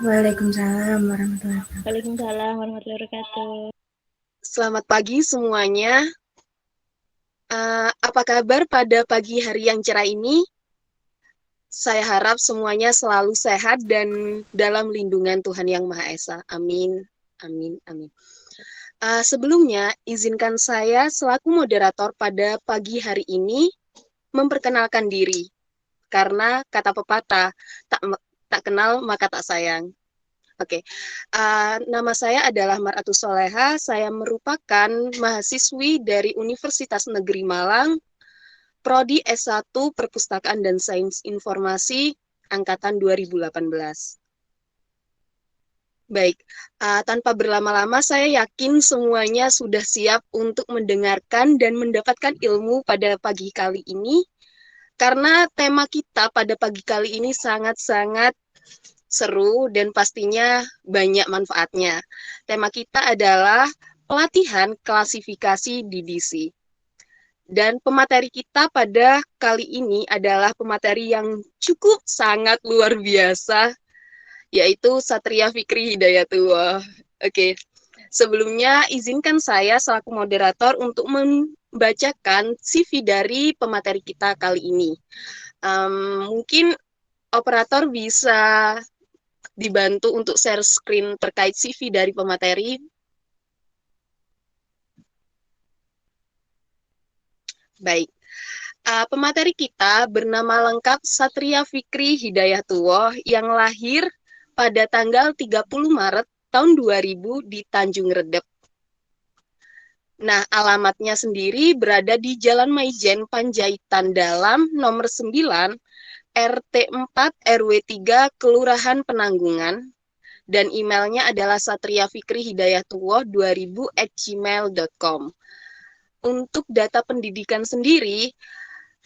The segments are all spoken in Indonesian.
Waalaikumsalam warahmatullahi wabarakatuh. Waalaikumsalam warahmatullahi wabarakatuh. Selamat pagi semuanya. Apa kabar pada pagi hari yang cerah ini? Saya harap semuanya selalu sehat dan dalam lindungan Tuhan Yang Maha Esa. Amin. Amin. Amin. Sebelumnya, izinkan saya selaku moderator pada pagi hari ini memperkenalkan diri. Karena kata pepatah, tak kenal maka tak sayang. Oke, nama saya adalah Maratus Soleha. Saya merupakan mahasiswi dari Universitas Negeri Malang, Prodi S1 Perpustakaan dan Sains Informasi, Angkatan 2018. Baik, tanpa berlama-lama saya yakin semuanya sudah siap untuk mendengarkan dan mendapatkan ilmu pada pagi kali ini, karena tema kita pada pagi kali ini sangat-sangat seru dan pastinya banyak manfaatnya. Tema kita adalah pelatihan klasifikasi DDC. Dan pemateri kita pada kali ini adalah pemateri yang cukup sangat luar biasa, yaitu Satria Fikri Hidayatullah. Oke, sebelumnya izinkan saya selaku moderator untuk membacakan CV dari pemateri kita kali ini. Mungkin operator bisa dibantu untuk share screen terkait CV dari pemateri. Baik, pemateri kita bernama lengkap Satria Fikri Hidayatullah yang lahir pada tanggal 30 Maret tahun 2000 di Tanjung Redep. Nah, alamatnya sendiri berada di Jalan Maijen Panjaitan Dalam nomor 9 RT 4 RW 3 Kelurahan Penanggungan, dan emailnya adalah satriafikrihidayatullah2000@gmail.com. Untuk data pendidikan sendiri,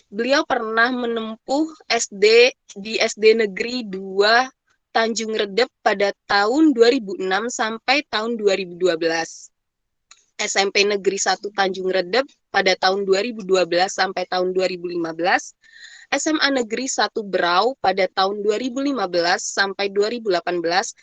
beliau pernah menempuh SD di SD Negeri 2 Tanjung Redep pada tahun 2006 sampai tahun 2012. SMP Negeri 1 Tanjung Redep pada tahun 2012 sampai tahun 2015. SMA Negeri 1 Berau pada tahun 2015 sampai 2018.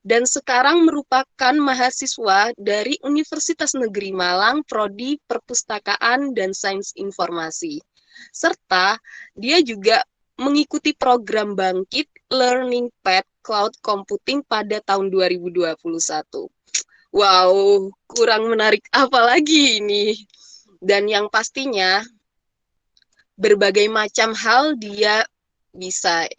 Dan sekarang merupakan mahasiswa dari Universitas Negeri Malang, Prodi Perpustakaan dan Sains Informasi. Serta dia juga mengikuti program Bangkit Learning Path Cloud Computing pada tahun 2021. Wow, kurang menarik apa lagi ini? Dan yang pastinya berbagai macam hal dia bisa,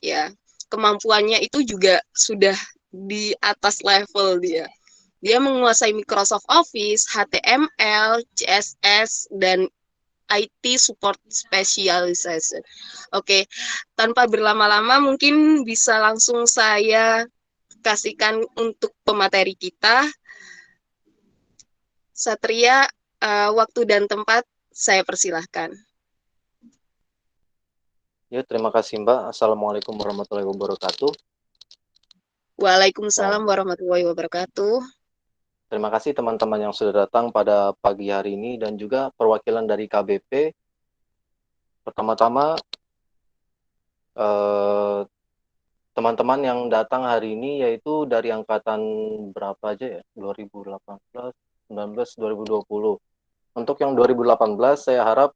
ya. Kemampuannya itu juga sudah di atas level dia. Dia menguasai Microsoft Office, HTML, CSS, dan IT Support Specialization. Oke, tanpa berlama-lama mungkin bisa langsung saya kasihkan untuk pemateri kita. Satria, waktu dan tempat saya persilahkan. Ya, terima kasih Mbak. Assalamualaikum warahmatullahi wabarakatuh. Waalaikumsalam warahmatullahi wabarakatuh. Terima kasih teman-teman yang sudah datang pada pagi hari ini dan juga perwakilan dari KBP. Pertama-tama, teman-teman yang datang hari ini yaitu dari angkatan berapa aja ya? 2018, 19, 2020. Untuk yang 2018, saya harap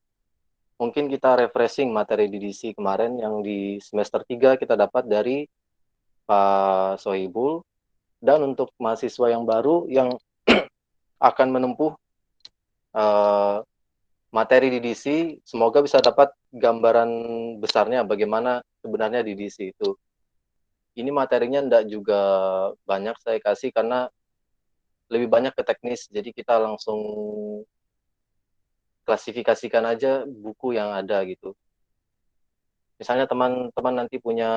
mungkin kita refreshing materi DDC kemarin yang di semester 3 kita dapat dari Pak Sohibul. Dan untuk mahasiswa yang baru yang akan menempuh materi DDC, semoga bisa dapat gambaran besarnya bagaimana sebenarnya DDC itu. Ini materinya enggak juga banyak saya kasih karena lebih banyak ke teknis, jadi kita langsung klasifikasikan aja buku yang ada gitu. Misalnya teman-teman nanti punya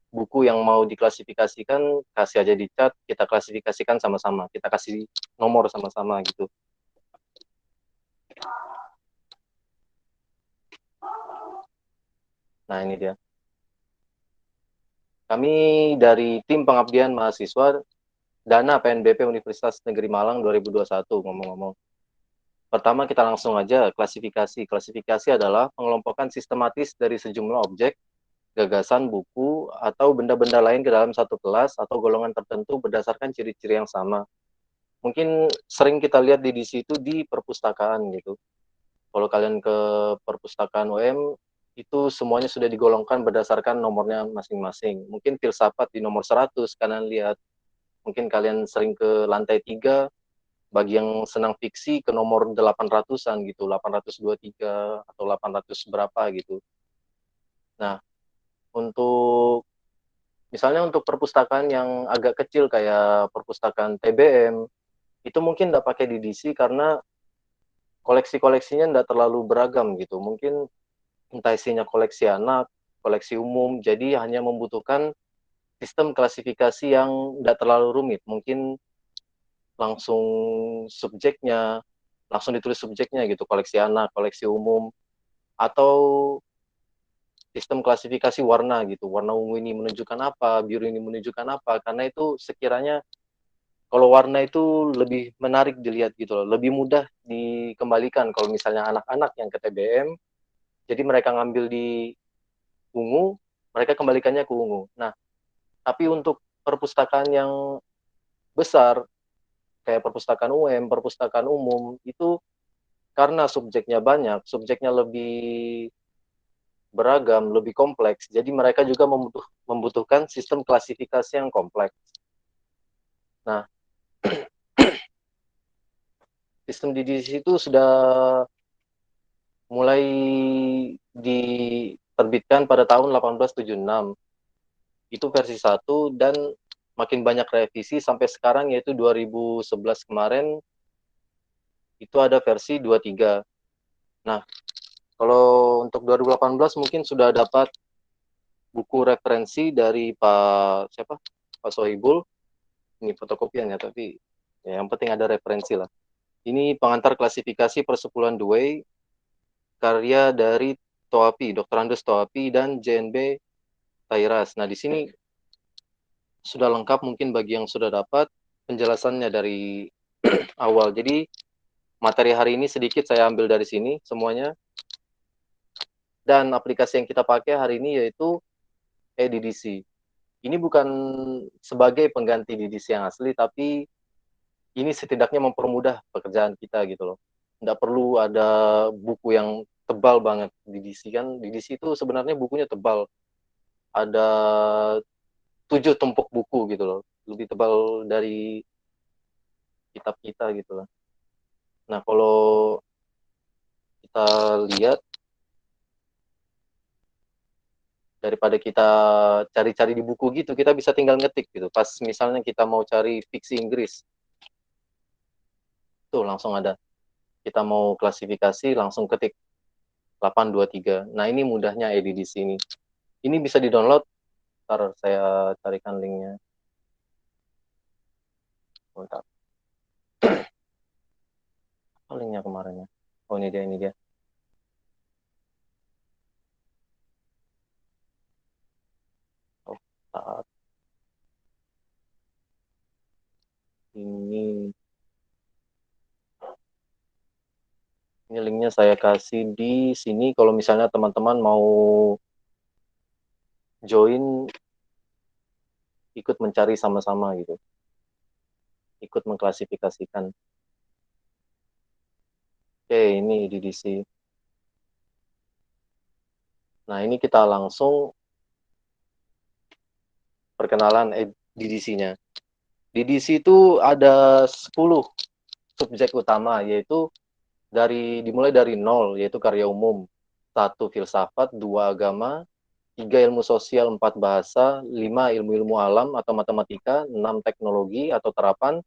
buku yang mau diklasifikasikan, kasih aja di chat, kita klasifikasikan sama-sama, kita kasih nomor sama-sama gitu. Nah, ini dia. Kami dari tim pengabdian mahasiswa Dana PNBP Universitas Negeri Malang 2021 ngomong-ngomong. Pertama kita langsung aja klasifikasi. Klasifikasi adalah pengelompokan sistematis dari sejumlah objek gagasan, buku, atau benda-benda lain ke dalam satu kelas atau golongan tertentu berdasarkan ciri-ciri yang sama. Mungkin sering kita lihat di situ di perpustakaan gitu. Kalau kalian ke perpustakaan UM, itu semuanya sudah digolongkan berdasarkan nomornya masing-masing. Mungkin filsafat di nomor 100, kalian lihat. Mungkin kalian sering ke lantai 3, bagi yang senang fiksi ke nomor 800-an gitu, 823 atau 800 berapa gitu. Nah, untuk misalnya untuk perpustakaan yang agak kecil kayak perpustakaan TBM, itu mungkin nggak pakai DDC karena koleksi-koleksinya nggak terlalu beragam gitu. Mungkin entah isinya koleksi anak, koleksi umum, jadi hanya membutuhkan sistem klasifikasi yang nggak terlalu rumit. Mungkin langsung subjeknya, langsung ditulis subjeknya gitu, koleksi anak, koleksi umum, atau sistem klasifikasi warna gitu. Warna ungu ini menunjukkan apa, biru ini menunjukkan apa, karena itu sekiranya kalau warna itu lebih menarik dilihat gitu loh, lebih mudah dikembalikan kalau misalnya anak-anak yang ke TBM, jadi mereka ngambil di ungu, mereka kembalikannya ke ungu. Nah, tapi untuk perpustakaan yang besar, kayak perpustakaan UM, perpustakaan umum, itu karena subjeknya banyak, subjeknya lebih beragam, lebih kompleks, jadi mereka juga membutuhkan sistem klasifikasi yang kompleks. Nah, sistem DDC itu sudah mulai diterbitkan pada tahun 1876. Itu versi 1 dan makin banyak revisi sampai sekarang yaitu 2011 kemarin itu ada versi 23. Nah, kalau untuk 2018 mungkin sudah dapat buku referensi dari Pak siapa? Pak Sohibul. Ini fotokopian ya, tapi ya, yang penting ada referensi lah. Ini pengantar klasifikasi persepuluhan Dewey, karya dari Toapi, Dr. Andes Toapi dan JNB Tairas. Nah, di sini sudah lengkap mungkin bagi yang sudah dapat penjelasannya dari awal. Jadi materi hari ini sedikit saya ambil dari sini semuanya. Dan aplikasi yang kita pakai hari ini yaitu eDDC. Ini bukan sebagai pengganti DDC yang asli, tapi ini setidaknya mempermudah pekerjaan kita gitu loh. Nggak perlu ada buku yang tebal banget. DDC kan, DDC itu sebenarnya bukunya tebal. Ada 7 tumpuk buku gitu loh. Lebih tebal dari kitab kita gitu loh. Nah, kalau kita lihat, daripada kita cari-cari di buku gitu, kita bisa tinggal ngetik gitu. Pas misalnya kita mau cari fiksi Inggris, tuh langsung ada. Kita mau klasifikasi, langsung ketik 823. Nah, ini mudahnya di sini. Ini bisa di-download, ntar saya carikan linknya. Bentar. Apa linknya kemarin ya? Oh, ini dia, ini dia. Oh, saat ini linknya saya kasih di sini. Kalau misalnya teman-teman mau join, ikut mencari sama-sama gitu, ikut mengklasifikasikan. Oke, ini DDC. Nah, ini kita langsung perkenalan DDC-nya. DDC itu ada 10 subjek utama, yaitu dimulai dari 0, yaitu karya umum, 1 filsafat, 2 agama, 3 ilmu sosial, 4 bahasa, 5 ilmu-ilmu alam atau matematika, 6 teknologi atau terapan,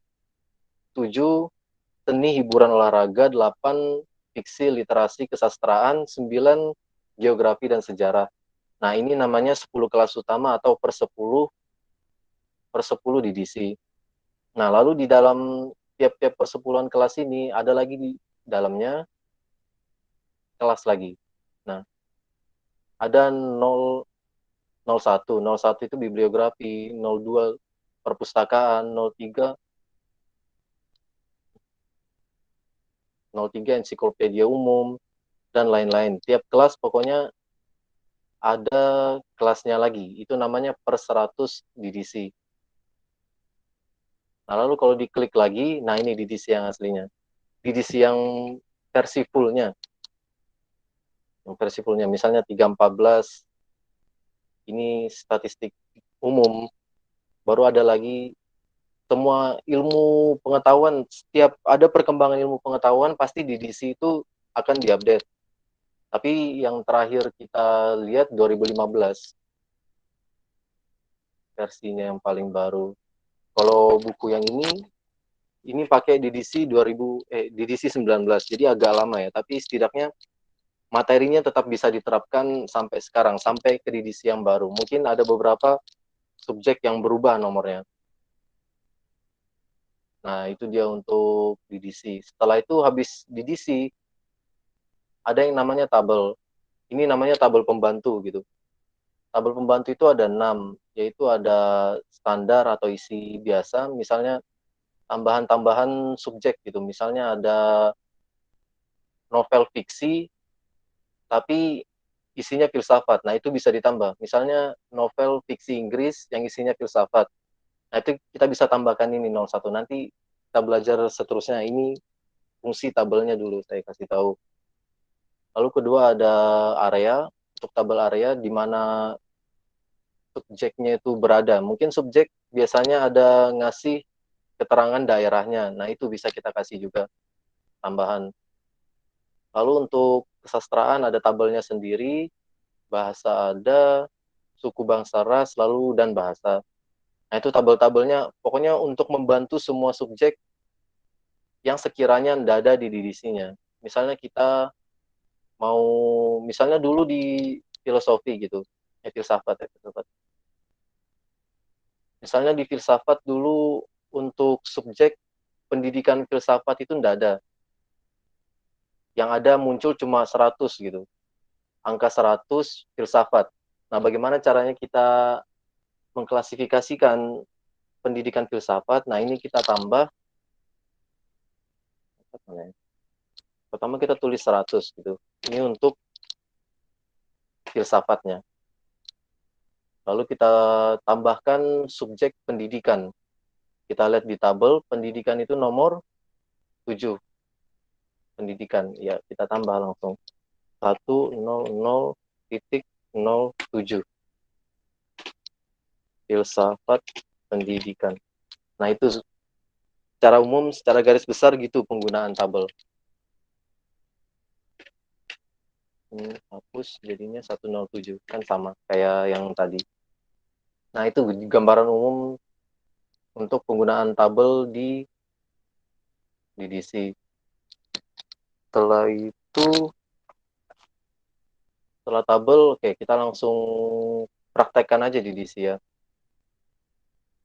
7 seni, hiburan, olahraga, 8 fiksi, literasi, kesastraan, 9 geografi dan sejarah. Nah, ini namanya 10 kelas utama atau per 10 DDC. Nah, lalu di dalam tiap-tiap persepuluhan kelas ini ada lagi di dalamnya kelas lagi. Nah, ada 01 itu bibliografi, 02 perpustakaan, 03 ensiklopedia umum, dan lain-lain. Tiap kelas pokoknya ada kelasnya lagi, itu namanya per 100 DDC. Nah, lalu kalau diklik lagi, nah ini DDC yang aslinya. DDC yang versi fullnya. Yang versi fullnya, misalnya 314, ini statistik umum. Baru ada lagi semua ilmu pengetahuan, setiap ada perkembangan ilmu pengetahuan, pasti DDC itu akan diupdate. Tapi yang terakhir kita lihat 2015, versinya yang paling baru. Kalau buku yang ini pakai DDC 19, jadi agak lama ya, tapi setidaknya materinya tetap bisa diterapkan sampai sekarang, sampai ke DDC yang baru. Mungkin ada beberapa subjek yang berubah nomornya. Nah, itu dia untuk DDC. Setelah itu habis DDC, ada yang namanya tabel. Ini namanya tabel pembantu gitu. Tabel pembantu itu ada 6, yaitu ada standar atau isi biasa, misalnya tambahan-tambahan subjek gitu. Misalnya ada novel fiksi, tapi isinya filsafat. Nah, itu bisa ditambah. Misalnya novel fiksi Inggris yang isinya filsafat. Nah, itu kita bisa tambahkan ini 01. Nanti kita belajar seterusnya. Ini fungsi tabelnya dulu saya kasih tahu. Lalu kedua ada area. Untuk tabel area di mana subjeknya itu berada. Mungkin subjek biasanya ada ngasih keterangan daerahnya. Nah, itu bisa kita kasih juga tambahan. Lalu untuk kesastraan ada tabelnya sendiri, bahasa ada, suku bangsa ras, lalu dan bahasa. Nah, itu tabel-tabelnya pokoknya untuk membantu semua subjek yang sekiranya tidak ada di DDC-nya. Misalnya kita mau, misalnya dulu di filosofi gitu, filsafat ya, filsafat. Misalnya di filsafat dulu untuk subjek pendidikan filsafat itu tidak ada. Yang ada muncul cuma 100 gitu. Angka 100 filsafat. Nah, bagaimana caranya kita mengklasifikasikan pendidikan filsafat? Nah, ini kita tambah. Pertama kita tulis 100 gitu. Ini untuk filsafatnya. Lalu kita tambahkan subjek pendidikan. Kita lihat di tabel, pendidikan itu nomor 7. Pendidikan, ya kita tambah langsung. 100.07. Filsafat pendidikan. Nah, itu secara umum, secara garis besar gitu penggunaan tabel. Ini hapus jadinya 107. Kan sama kayak yang tadi. Nah, itu gambaran umum untuk penggunaan tabel di DDC. Setelah itu, setelah tabel, oke, kita langsung praktekkan aja di DDC ya.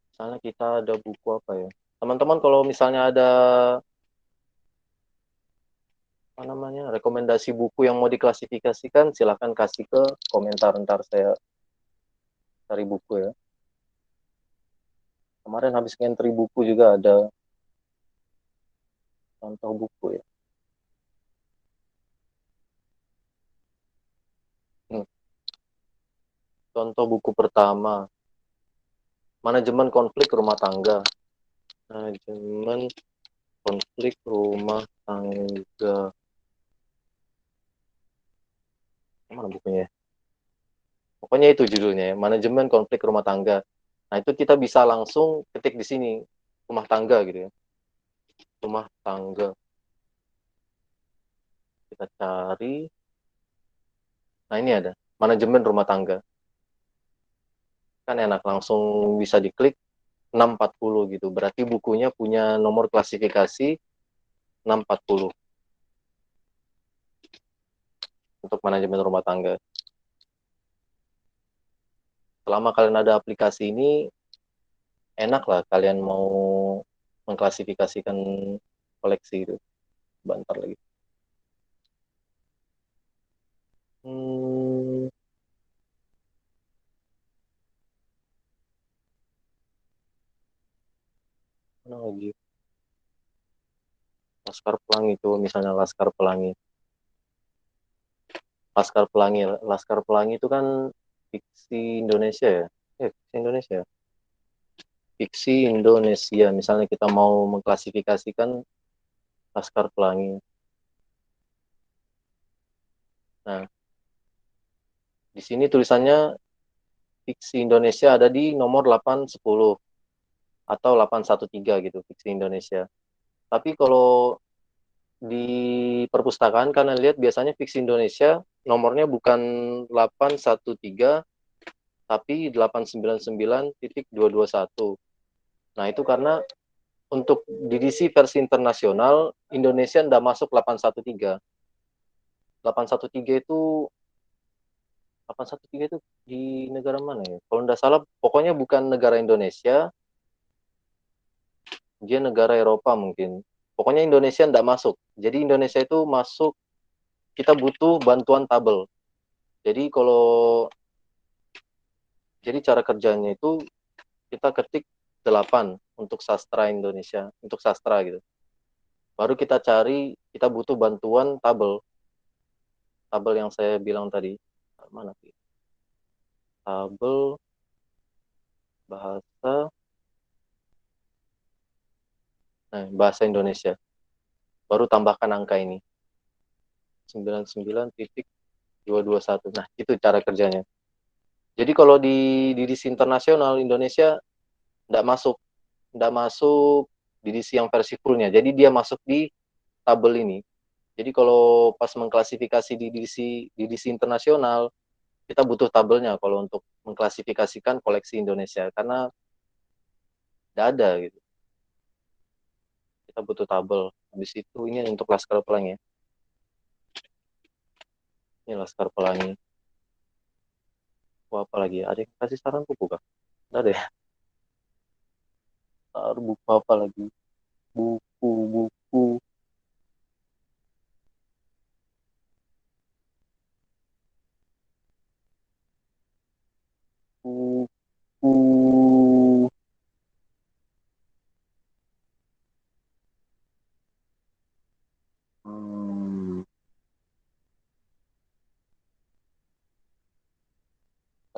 Misalnya kita ada buku apa ya? Teman-teman kalau misalnya ada apa namanya, rekomendasi buku yang mau diklasifikasikan, silahkan kasih ke komentar, ntar saya cari buku ya. Kemarin habis ngentri buku juga ada contoh buku ya. Contoh buku pertama, Manajemen Konflik Rumah Tangga. Manajemen Konflik Rumah Tangga. Mana bukunya? Pokoknya itu judulnya ya, Manajemen Konflik Rumah Tangga. Nah, itu kita bisa langsung ketik di sini, rumah tangga gitu ya. Rumah tangga. Kita cari. Nah, ini ada, manajemen rumah tangga. Kan enak, langsung bisa diklik 640 gitu. Berarti bukunya punya nomor klasifikasi 640 untuk manajemen rumah tangga. Selama kalian ada aplikasi ini, enak lah kalian mau mengklasifikasikan koleksi itu. Bentar lagi. Mana lagi? Laskar Pelangi itu, misalnya Laskar Pelangi. Laskar Pelangi. Laskar Pelangi itu kan fiksi Indonesia ya? Fiksi Indonesia. Fiksi Indonesia. Misalnya kita mau mengklasifikasikan Laskar Pelangi. Nah, di sini tulisannya fiksi Indonesia ada di nomor 810 atau 813 gitu, fiksi Indonesia. Tapi kalau di perpustakaan kalian lihat biasanya fiksi Indonesia nomornya bukan 813 tapi 899.221. Nah, itu karena untuk edisi versi internasional Indonesia tidak masuk 813. 813 itu 813 itu di negara mana ya? Kalau tidak salah pokoknya bukan negara Indonesia, dia negara Eropa mungkin. Pokoknya Indonesia tidak masuk. Jadi Indonesia itu masuk, kita butuh bantuan tabel. Jadi cara kerjanya itu kita ketik 8 untuk sastra Indonesia, untuk sastra gitu. Baru kita cari, kita butuh bantuan tabel. Tabel yang saya bilang tadi. Mana sih? Tabel bahasa bahasa Indonesia. Baru tambahkan angka ini. 99.221. Nah, itu cara kerjanya. Jadi kalau di edisi internasional Indonesia tidak masuk di edisi yang versi fullnya. Jadi dia masuk di tabel ini. Jadi kalau pas mengklasifikasi di edisi internasional, kita butuh tabelnya kalau untuk mengklasifikasikan koleksi Indonesia karena tidak ada gitu. Kita butuh tabel. Habis itu ini untuk Laskar Pelangi ya. Ini Laskar Pelangi. Apa lagi? Ada yang kasih saran buku kah? Tidak ada ya. Buku apa lagi? Buku. Buku.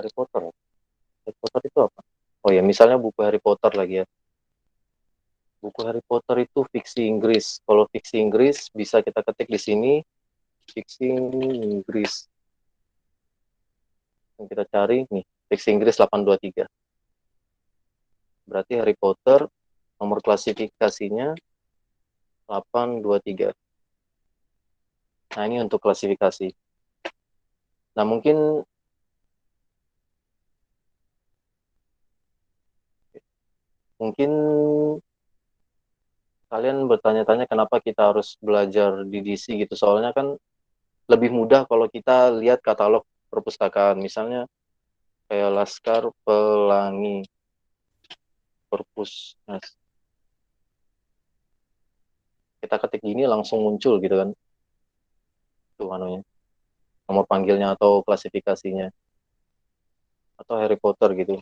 Harry Potter. Harry Potter itu apa? Oh ya, misalnya buku Harry Potter lagi ya. Buku Harry Potter itu fiksi Inggris. Kalau fiksi Inggris bisa kita ketik di sini fiksi Inggris. Yang kita cari nih, fiksi Inggris 823. Berarti Harry Potter nomor klasifikasinya 823. Nah, ini untuk klasifikasi. Nah, mungkin kalian bertanya-tanya kenapa kita harus belajar di DC gitu. Soalnya kan lebih mudah kalau kita lihat katalog perpustakaan. Misalnya kayak Laskar Pelangi Perpus. Nah, kita ketik gini langsung muncul gitu kan. Tuh anunya. Nomor panggilnya atau klasifikasinya. Atau Harry Potter gitu.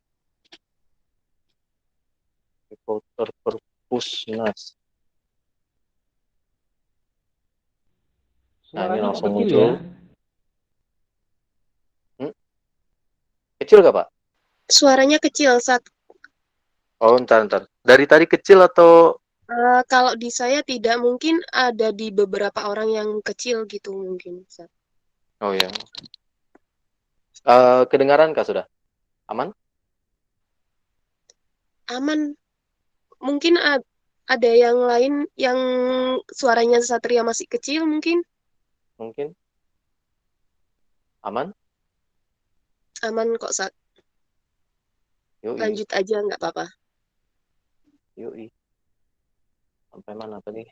Harry Potter Perpusnas. Nah, ini Suaranya kok langsung kecil muncul. ya? Hmm? Kecil gak, Pak? Suaranya kecil saat Oh, ntar. Dari tadi kecil atau... kalau di saya tidak, mungkin ada di beberapa orang yang kecil gitu mungkin. Sat. Oh ya. Kedengaran kah sudah? Aman? Aman. Mungkin ada yang lain yang suaranya Satria masih kecil mungkin. Mungkin? Aman? Aman kok, Sat. Yoi. Lanjut aja nggak apa-apa. Yoi. Sampai mana tadi?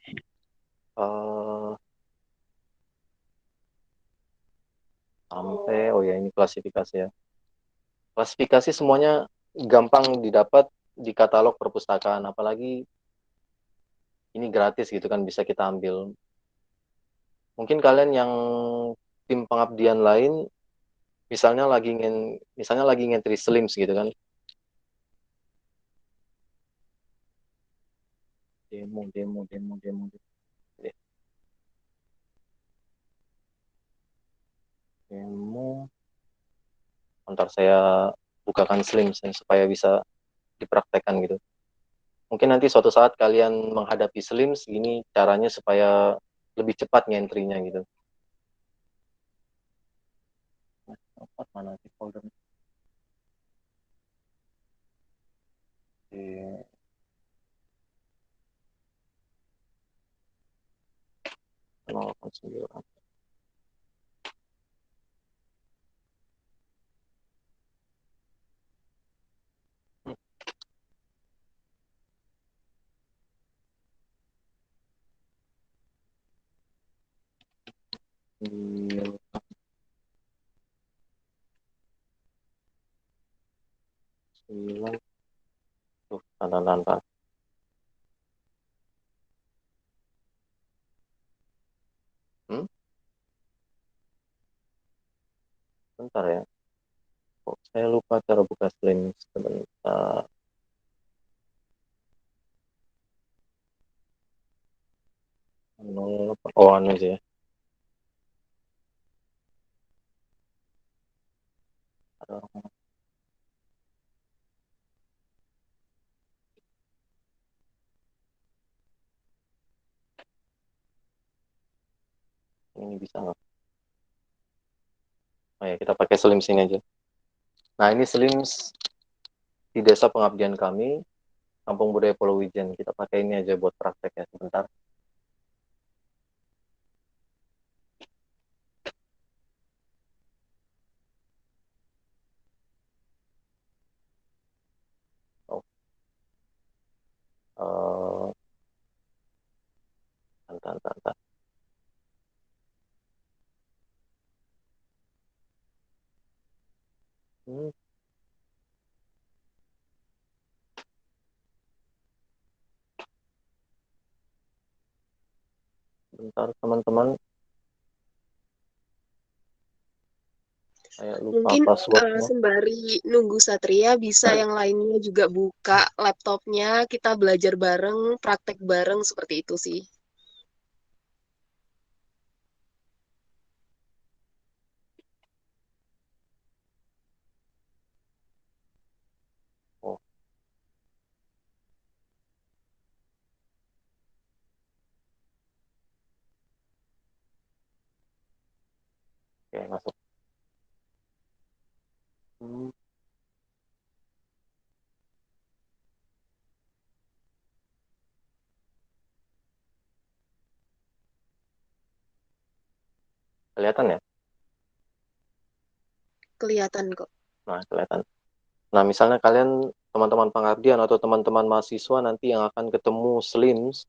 Eh oh ya, ini klasifikasi ya. Klasifikasi semuanya gampang didapat di katalog perpustakaan, apalagi ini gratis gitu kan bisa kita ambil. Mungkin kalian yang tim pengabdian lain misalnya lagi ngentri slims gitu kan. Demo. demo. Ntar saya bukakan Slims supaya bisa dipraktekkan gitu. Mungkin nanti suatu saat kalian menghadapi Slims, gini caranya supaya lebih cepat ngentrinya gitu. Mana di folder? Oke. Sembilan. Sembilan. Tuh, tanda. Bentar ya. Kok saya lupa cara buka Slims. Sebentar. Oh, anu aja ya. Ini bisa nggak? Oh ya, kita pakai Slims ini aja. Nah, ini Slims di desa pengabdian kami, Kampung Budaya Pulau Wijen. Kita pakai ini aja buat praktek ya, sebentar. Oh. Bentar. Hmm, bentar teman-teman. Saya lupa Mungkin passwordnya. sembari nunggu Satria, bisa yang lainnya juga buka laptopnya, kita belajar bareng, praktek bareng seperti itu sih. Oh, oke, masuk. Hmm, kelihatan ya? Kelihatan kok. Nah, kelihatan. Nah, misalnya kalian teman-teman pengabdian atau teman-teman mahasiswa nanti yang akan ketemu Slims,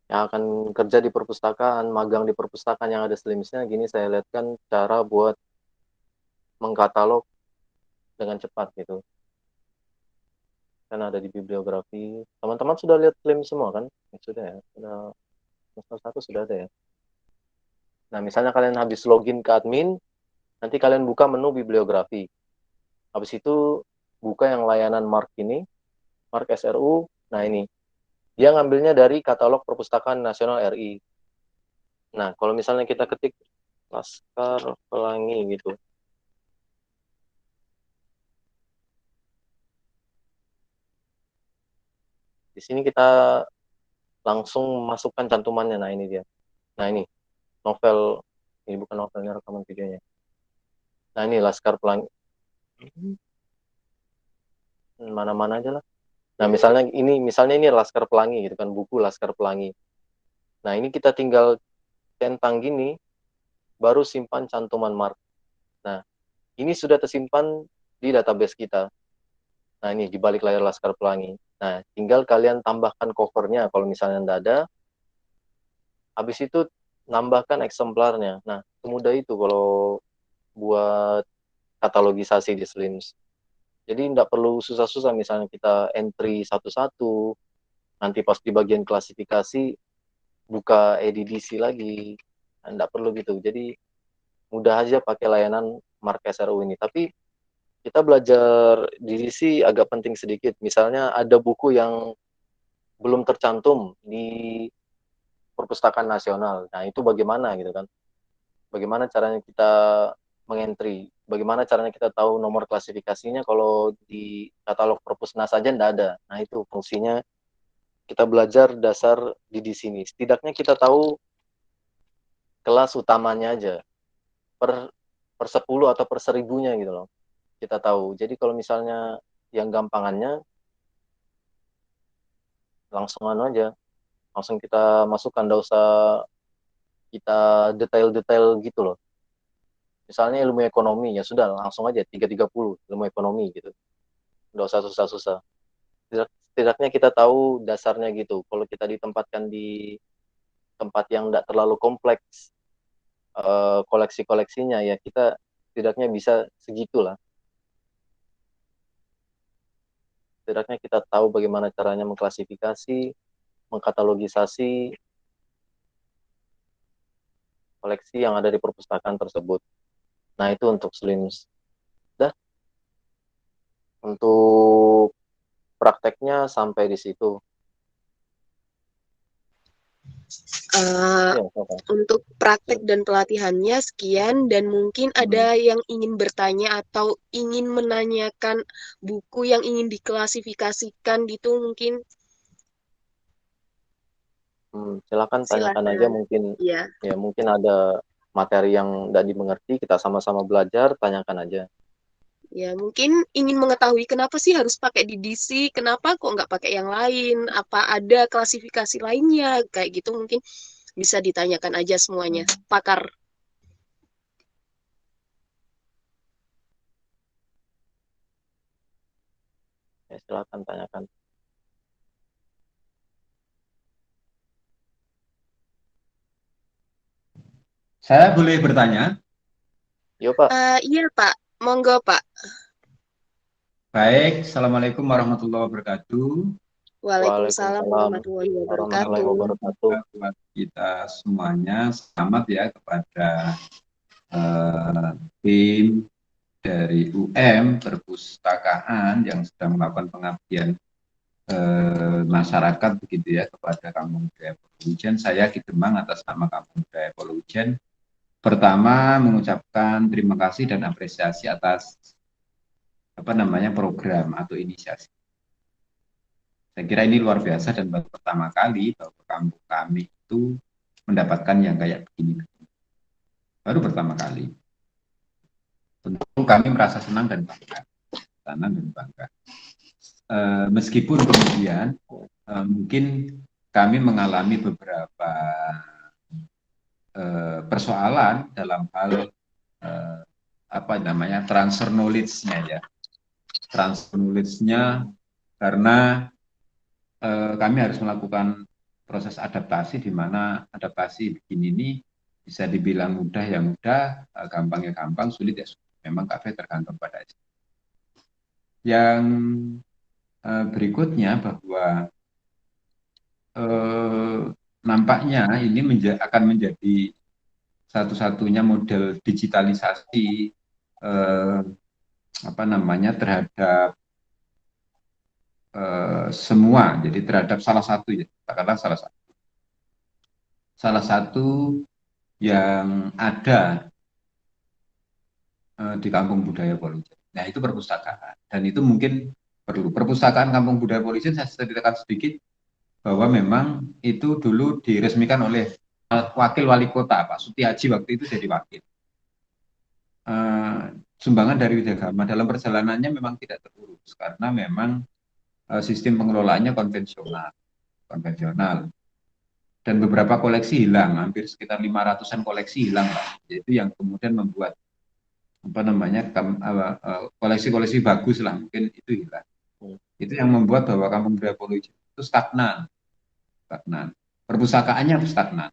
yang akan kerja di perpustakaan, magang di perpustakaan yang ada Slimsnya, gini saya lihatkan cara buat mengkatalog dengan cepat gitu. Kan ada di bibliografi. Teman-teman sudah lihat Slims semua kan? Ya, sudah ya. Sudah, semester 1 sudah ada ya. Nah, misalnya kalian habis login ke admin, nanti kalian buka menu bibliografi. Habis itu buka yang layanan Mark ini, Mark SRU. Nah, ini. Dia ngambilnya dari katalog Perpustakaan Nasional RI. Nah, kalau misalnya kita ketik Laskar Pelangi gitu. Di sini kita langsung masukkan cantumannya. Nah, ini dia. Nah, ini novel. Ini bukan novelnya, rekaman videonya. Nah, ini Laskar Pelangi. Mana-mana aja lah. Nah, misalnya ini Laskar Pelangi gitu kan, buku Laskar Pelangi. Nah, ini kita tinggal centang gini, baru simpan cantuman mark. Nah, ini sudah tersimpan di database kita. Nah, ini di balik layar Laskar Pelangi. Nah, tinggal kalian tambahkan covernya kalau misalnya tidak ada. Habis itu nambahkan eksemplarnya. Nah, semudah itu kalau buat katalogisasi di Slims. Jadi tidak perlu susah-susah misalnya kita entry satu-satu, nanti pas di bagian klasifikasi buka EDDC lagi. Tidak perlu gitu. Jadi mudah aja pakai layanan Mark SRU ini. Tapi kita belajar di sisi agak penting sedikit. Misalnya ada buku yang belum tercantum di Perpustakaan Nasional. Nah, itu bagaimana gitu kan? Bagaimana caranya kita mengentry. Bagaimana caranya kita tahu nomor klasifikasinya kalau di katalog Perpusnas saja tidak ada. Nah, itu fungsinya kita belajar dasar di sini. Setidaknya kita tahu kelas utamanya aja per 10 atau per 1000-nya gitu loh. Kita tahu. Jadi kalau misalnya yang gampangannya langsung aja. Langsung kita masukkan, enggak usah kita detail-detail gitu loh. Misalnya ilmu ekonomi, ya sudah langsung aja 330 ilmu ekonomi gitu. Enggak usah susah-susah. Setidaknya kita tahu dasarnya gitu. Kalau kita ditempatkan di tempat yang tidak terlalu kompleks koleksi-koleksinya, ya kita setidaknya bisa segitulah. Setidaknya kita tahu bagaimana caranya mengklasifikasi, mengkatalogisasi koleksi yang ada di perpustakaan tersebut. Nah, itu untuk SLIMS. Dah. Untuk prakteknya sampai di situ. Ya, Untuk praktek dan pelatihannya sekian, dan mungkin ada yang ingin bertanya atau ingin menanyakan buku yang ingin diklasifikasikan gitu mungkin. Silakan tanyakan aja, mungkin ya mungkin ada materi yang tidak dimengerti, kita sama-sama belajar, tanyakan aja. Ya, mungkin ingin mengetahui kenapa sih harus pakai DDC, kenapa kok nggak pakai yang lain, apa ada klasifikasi lainnya, kayak gitu mungkin bisa ditanyakan aja semuanya, pakar. Ya, silakan tanyakan. Saya boleh bertanya? Yo, Pak. Iya, Pak. Monggo, Pak. Baik, Assalamualaikum warahmatullahi wabarakatuh. Waalaikumsalam warahmatullahi wabarakatuh. Buat kita semuanya, selamat ya kepada tim dari UM Perpustakaan yang sedang melakukan pengabdian masyarakat begitu ya kepada Kampung Budaya Polujen. Saya Ki Demang atas nama Kampung Budaya Polujen. Pertama, mengucapkan terima kasih dan apresiasi atas program atau inisiasi. Saya kira ini luar biasa dan baru pertama kali bahwa kampung kami itu mendapatkan yang kayak begini. Baru pertama kali. Tentu kami merasa senang dan bangga. Meskipun kemudian mungkin kami mengalami beberapa persoalan dalam hal transfer knowledge-nya ya. Transfer knowledge-nya karena kami harus melakukan proses adaptasi, di mana adaptasi begini ini bisa dibilang mudah ya mudah, gampang ya gampang, sulit ya sulit. Memang kafe tergantung pada itu. Yang berikutnya bahwa nampaknya ini akan menjadi satu-satunya model digitalisasi terhadap semua, jadi terhadap salah satu ya, katakanlah salah satu yang ada di Kampung Budaya Polujen. Nah, itu perpustakaan, dan itu mungkin perlu. Perpustakaan Kampung Budaya Polujen, saya ceritakan sedikit bahwa memang itu dulu diresmikan oleh wakil wali kota Pak Sutiaji, waktu itu jadi wakil. Sumbangan dari Widagama dalam perjalanannya memang tidak terurus karena memang sistem pengelolaannya konvensional, dan beberapa koleksi hilang, hampir sekitar 500-an koleksi hilang Pak. Itu yang kemudian membuat koleksi-koleksi bagus lah mungkin itu hilang. Itu yang membuat bahwa Kampung Budaya Polujen itu stagnan. Perpustakaannya stagnan.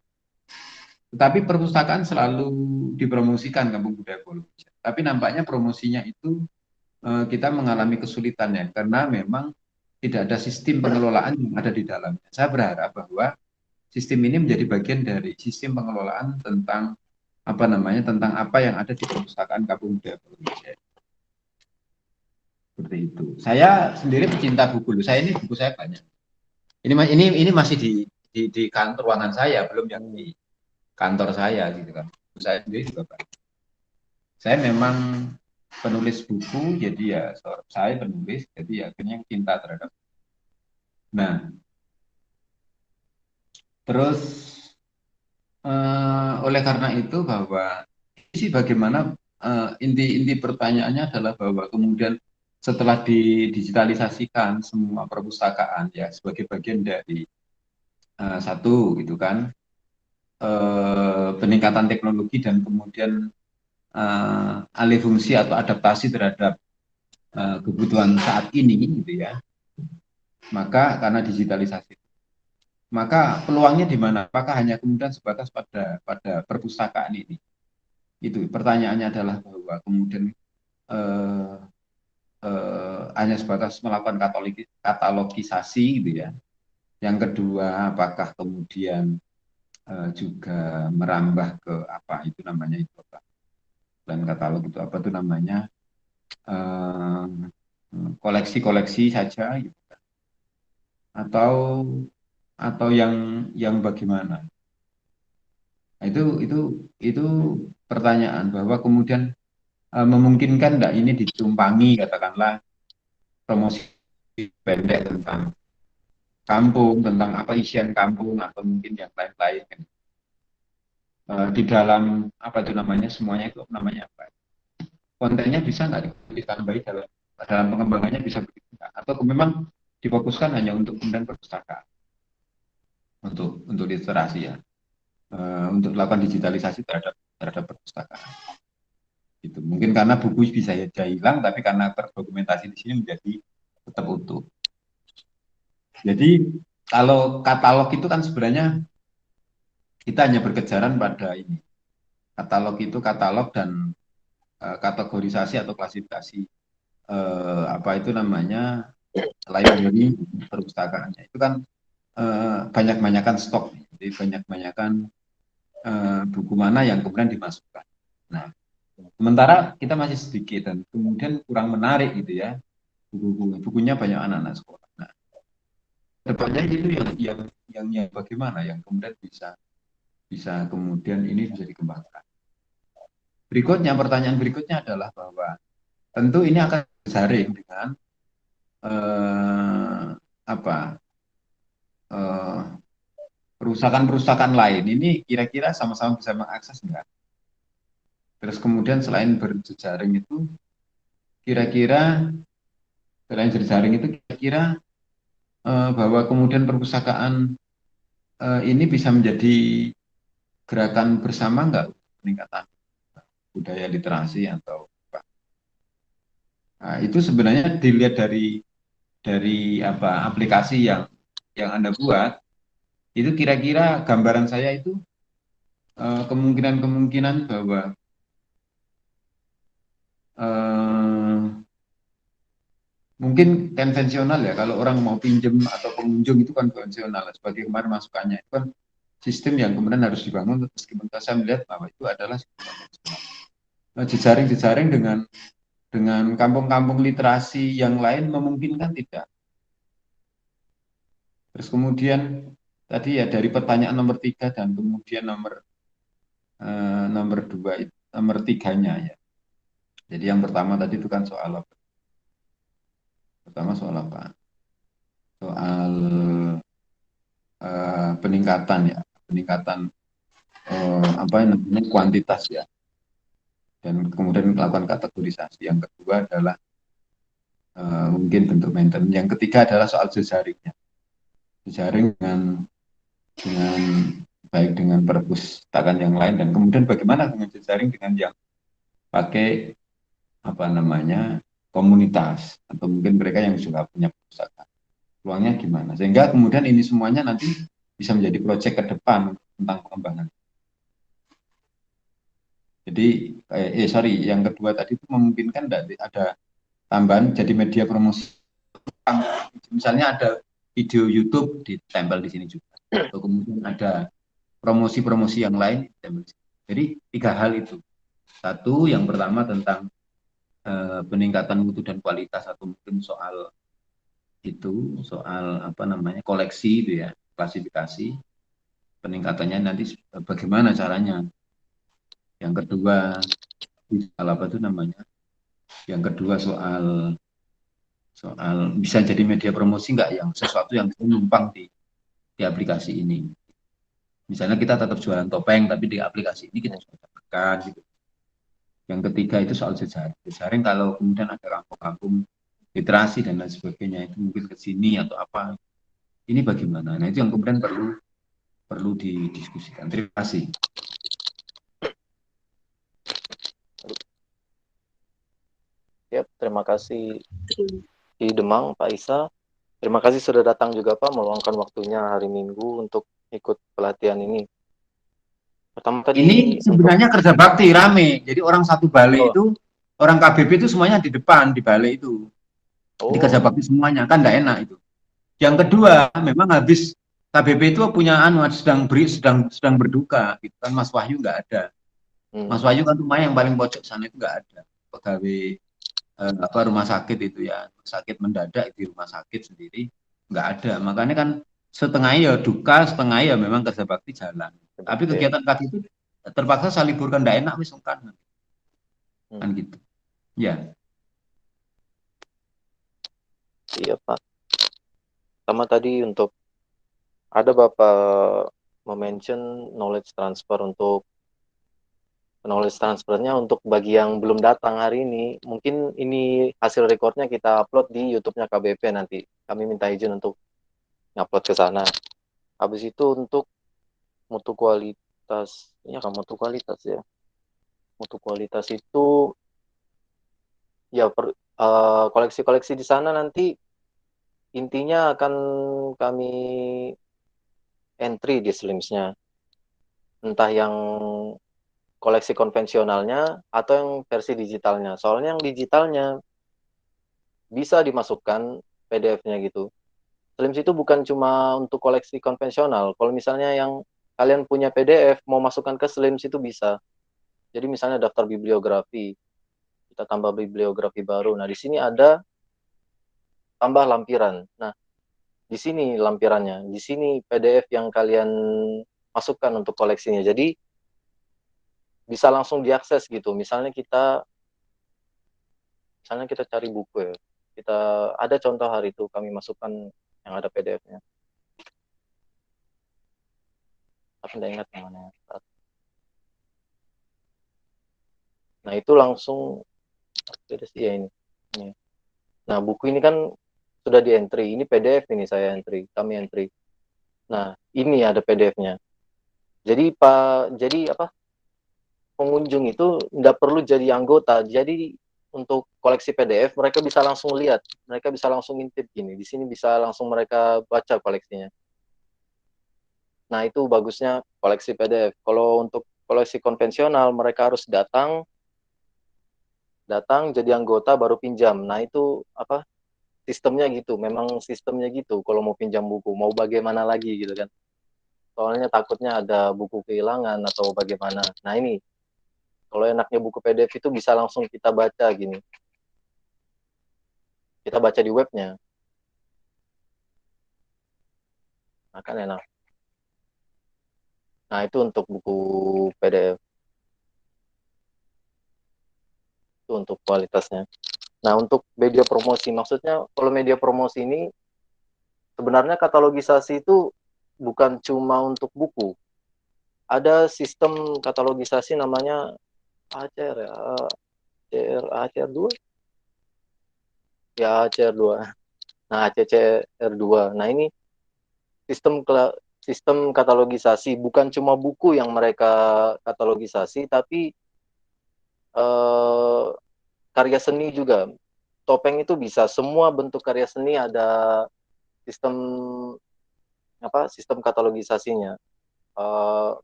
Tetapi perpustakaan selalu dipromosikan Kampung Budaya Polujen. Tapi nampaknya promosinya itu kita mengalami kesulitan ya, karena memang tidak ada sistem pengelolaan yang ada di dalamnya. Saya berharap bahwa sistem ini menjadi bagian dari sistem pengelolaan tentang tentang apa yang ada di perpustakaan Kampung Budaya Polujen. Seperti itu. Saya sendiri pecinta buku. Buku saya banyak. Ini masih di kantor ruangan saya, belum yang di kantor saya gitu kan. Buku saya sendiri juga banyak. saya memang penulis buku, jadi ya saya penulis, jadi ya akhirnya cinta terhadap. Nah, terus oleh karena itu bahwa sih bagaimana inti pertanyaannya adalah bahwa kemudian setelah didigitalisasikan semua perpustakaan ya sebagai bagian dari satu gitu kan peningkatan teknologi dan kemudian alih fungsi atau adaptasi terhadap kebutuhan saat ini gitu ya. Maka karena digitalisasi, maka peluangnya di mana? Apakah hanya kemudian sebatas pada perpustakaan ini? Itu pertanyaannya adalah bahwa kemudian hanya sebatas melakukan katalogisasi gitu ya. Yang kedua, apakah kemudian juga merambah ke apa itu namanya itu apa? Dan katalog itu apa itu namanya koleksi-koleksi saja gitu. Atau yang bagaimana? Nah, itu pertanyaan bahwa kemudian memungkinkan enggak ini ditumpangi katakanlah promosi pendek tentang kampung, tentang apa isian kampung atau mungkin yang lain-lain kan. Di dalam apa itu namanya semuanya itu namanya apa? Kontennya bisa nggak ditambahi dalam pengembangannya bisa begitu nggak? Atau memang difokuskan hanya untuk kemudian perpustakaan untuk literasi ya, untuk melakukan digitalisasi terhadap perpustakaan. Gitu. Mungkin karena buku bisa saja hilang, tapi karena terdokumentasi di sini menjadi tetap utuh. Jadi kalau katalog itu kan sebenarnya kita hanya berkejaran pada ini. Katalog itu katalog dan kategorisasi atau klasifikasi apa itu namanya library perpustakaannya itu kan banyak-banyakan stok, jadi banyak-banyakan buku mana yang kemudian dimasukkan. Nah, sementara kita masih sedikit dan kemudian kurang menarik gitu ya bukunya banyak anak-anak sekolah. Nah, depannya itu yang bagaimana yang kemudian bisa kemudian ini bisa dikembangkan. Berikutnya pertanyaan berikutnya adalah bahwa tentu ini akan disaring dengan perusahaan-perusahaan lain. Ini kira-kira sama-sama bisa mengakses enggak? Terus kemudian selain berjejaring itu kira-kira bahwa kemudian perpustakaan ini bisa menjadi gerakan bersama enggak peningkatan budaya literasi atau apa? Nah, itu sebenarnya dilihat dari apa aplikasi yang Anda buat itu kira-kira gambaran saya itu kemungkinan bahwa mungkin konvensional ya kalau orang mau pinjem atau pengunjung itu kan konvensional sebagai kemarin masukannya itu kan sistem yang kemudian harus dibangun meskipun saya melihat bahwa itu adalah jejaring dengan kampung-kampung literasi yang lain memungkinkan tidak. Terus kemudian tadi ya dari pertanyaan nomor 3 dan kemudian nomor 2 nomor 3-nya ya. Jadi yang pertama tadi itu kan soal apa? Soal peningkatan apa namanya kuantitas ya. Dan kemudian melakukan kategorisasi. Yang kedua adalah mungkin bentuk maintenance. Yang ketiga adalah soal jejaringnya. Jejaring dengan baik dengan perpustakaan yang lain dan kemudian bagaimana dengan jejaring dengan yang pakai apa namanya komunitas atau mungkin mereka yang juga punya perpustakaan. Peluangnya gimana? Sehingga kemudian ini semuanya nanti bisa menjadi proyek ke depan tentang pengembangan. Jadi yang kedua tadi itu memungkinkan ada tambahan jadi media promosi. Misalnya ada video YouTube ditempel di sini juga. Atau kemudian ada promosi-promosi yang lain. Jadi 3 hal itu. Satu, yang pertama tentang peningkatan mutu dan kualitas atau mungkin soal apa namanya koleksi itu ya, klasifikasi. Peningkatannya nanti bagaimana caranya. Yang kedua soal apa itu namanya? Yang kedua soal soal bisa jadi media promosi nggak yang sesuatu yang numpang di aplikasi ini. Misalnya kita tetap jualan topeng, tapi di aplikasi ini kita juga dapatkan gitu. Yang ketiga itu soal jejaring. Jejaring kalau kemudian ada kampung-kampung literasi dan lain sebagainya itu mungkin ke sini atau apa. Ini bagaimana? Nah itu yang kemudian perlu didiskusikan. Terima kasih. Ya, terima kasih di Demang, Pak Isa. Terima kasih sudah datang juga Pak, meluangkan waktunya hari Minggu untuk ikut pelatihan ini. Pertama Ini tadi untuk sebenarnya kerja bakti rame. Jadi orang satu balai oh, itu, orang KBP itu semuanya di depan di balai itu. Di kerja oh, bakti semuanya kan tidak enak itu. Yang kedua, memang habis KBP itu punya sedang berduka, gitu kan Mas Wahyu nggak ada. Mas Wahyu kan rumah yang paling pojok sana itu nggak ada. Pegawai rumah sakit itu ya, sakit mendadak di rumah sakit sendiri nggak ada. Makanya kan setengah ya duka, setengah ya memang kerja bakti jalan. Tapi ya. kegiatan KBP terpaksa saya liburkan nggak enak wis kan gitu. Ya. Iya Pak. Sama tadi untuk ada Bapak mention knowledge transfer untuk knowledge transfernya untuk bagi yang belum datang hari ini. Mungkin ini hasil recordnya kita upload di YouTube-nya KBP nanti. Kami minta izin untuk ngupload ke sana. Habis itu untuk mutu kualitas, ya kan mutu kualitas ya. Mutu kualitas itu ya koleksi-koleksi di sana nanti intinya akan kami entry di Slims-nya. Entah yang koleksi konvensionalnya atau yang versi digitalnya. Soalnya yang digitalnya bisa dimasukkan PDF-nya gitu. Slims itu bukan cuma untuk koleksi konvensional. Kalau misalnya yang kalian punya PDF mau masukkan ke Slims itu bisa. Jadi misalnya daftar bibliografi, kita tambah bibliografi baru. Nah, di sini ada tambah lampiran. Nah, di sini lampirannya, di sini PDF yang kalian masukkan untuk koleksinya. Jadi bisa langsung diakses gitu. Misalnya kita cari buku ya. Kita ada contoh hari itu kami masukkan yang ada PDF-nya. Tapi tidak ingat yang mana. Nah, itu langsung beda sih ya ini. Nah, buku ini kan sudah di entry. Ini PDF ini saya entry, kami entry. Nah, ini ada PDF-nya. Jadi apa? Pengunjung itu tidak perlu jadi anggota. Jadi untuk koleksi PDF mereka bisa langsung lihat, mereka bisa langsung intip gini. Di sini bisa langsung mereka baca koleksinya. Nah, itu bagusnya koleksi PDF. Kalau untuk koleksi konvensional mereka harus datang jadi anggota baru pinjam. Nah, itu apa? Sistemnya gitu. Memang sistemnya gitu kalau mau pinjam buku, mau bagaimana lagi gitu kan. Soalnya takutnya ada buku kehilangan atau bagaimana. Nah, ini kalau enaknya buku PDF itu bisa langsung kita baca gini. Kita baca di webnya. Nah, kan enak. Nah, itu untuk buku PDF. Itu untuk kualitasnya. Nah, untuk media promosi. Maksudnya kalau media promosi ini sebenarnya katalogisasi itu bukan cuma untuk buku. Ada sistem katalogisasi namanya ACR ya. ACR2? Ya, ACR2. Nah, ACCR2. Nah, ini sistem sistem katalogisasi bukan cuma buku yang mereka katalogisasi tapi karya seni juga. Topeng itu bisa semua bentuk karya seni ada sistem sistem katalogisasinya.